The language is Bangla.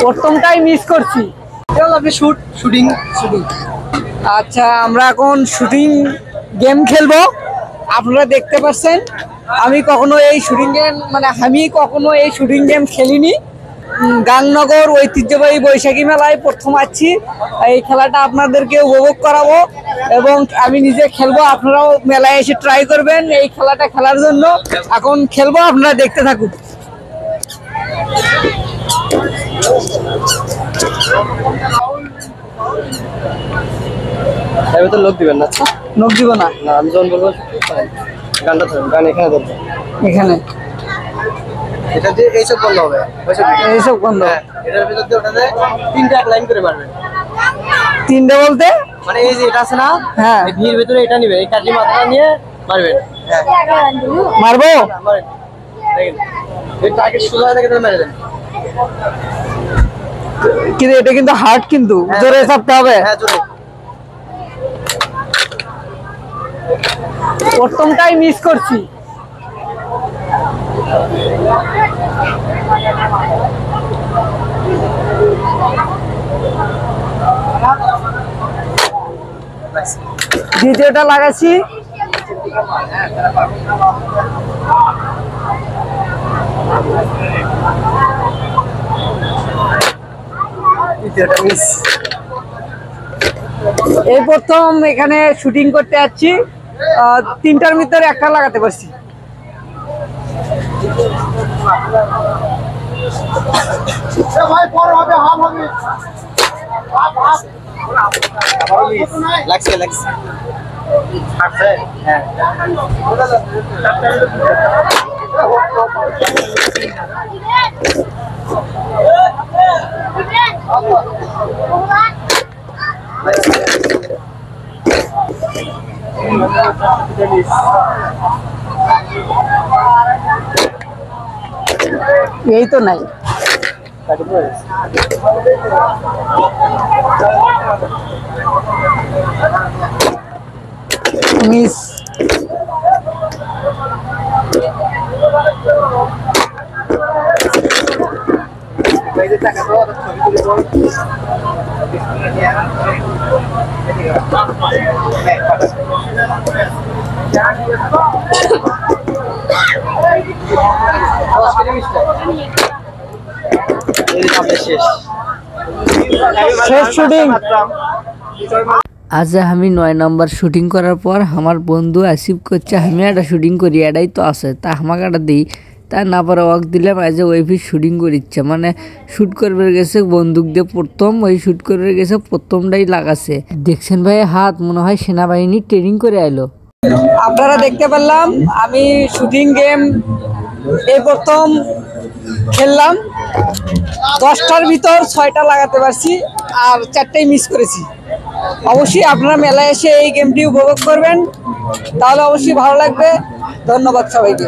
প্রথমটাই মিস করছি। আপনি শুটিং। আচ্ছা, আমরা এখন শুটিং গেম খেলবো। আপনারা দেখতে পাচ্ছেন আমি কখনো এই শুটিং গেম খেলিনি। গাংনগর ঐতিহ্যবাহী বৈশাখী মেলায় প্রথম আছি। এই খেলাটা আপনাদেরকে উপভোগ করাবো এবং আমি নিজে খেলবো। আপনারাও মেলায় এসে ট্রাই করবেন এই খেলাটা খেলার জন্য। এখন খেলবো, আপনারা দেখতে থাকুন। লোক দিবেন না? লোক দিব না, আমি যখন বলবো গানটা গান এখানে ধরবো, এখানে এটা দিয়ে এইসব বন্ধ হবে, এইসব বন্ধ। এটার ভিতর দিয়ে ওটাতে তিনটা এক লাইন করে মারবেন। তিনটা বলতে মানে এই যে এটা আছে না, হ্যাঁ, এই ভিড়ের ভিতরে এটা নিবে, এই কাঠি মাথাটা নিয়ে মারবেন। হ্যাঁ, মারবো। দেখেন এই টার্গেট সোজা থেকে মেরে দেন। কিন্তু এটা কিন্তু হার্ড, কিন্তু জোরে চাপতে হবে। হ্যাঁ, জোরে। প্রথমটাই মিস করছি। দ্বিতীয়টা লাগাচ্ছি। এই প্রথম এখানে শুটিং করতে যাচ্ছি। তিনটার ভিতরে একটা লাগাতে পারছি। লাগছে লাগছে। হ্যাঁ, এই তো নাই। মিস। আজ আমি 9 নম্বর শুটিং করার পর আমার বন্ধু আসিফ করছে আমি একটা শুটিং করি, এটাই তো আছে তা আমাকে একটা দিই। তা না পরে ওয়াক দিলাম, আজ ওইফি শুটিং করিচ্ছে, মানে শ্যুট করবে গেছে বন্দুক দিয়ে। প্রথম ওই শ্যুট করবে গেছে, প্রথমটাই লাগাছে। দেখছেন ভাই হাত, মনে হয় সেনাবাহিনী ট্রেনিং করে আইলো। আপনারা দেখতে পারলাম আমি শুটিং গেম এই প্রথম খেললাম। 10টার ভিতর 6টা লাগাতে পারছি আর 4টাই মিস করেছি। অবশ্যই আপনারা মেলায় এসে এই গেমটি উপভোগ করবেন, তাহলে অবশ্যই ভালো লাগবে। ধন্যবাদ সবাইকে।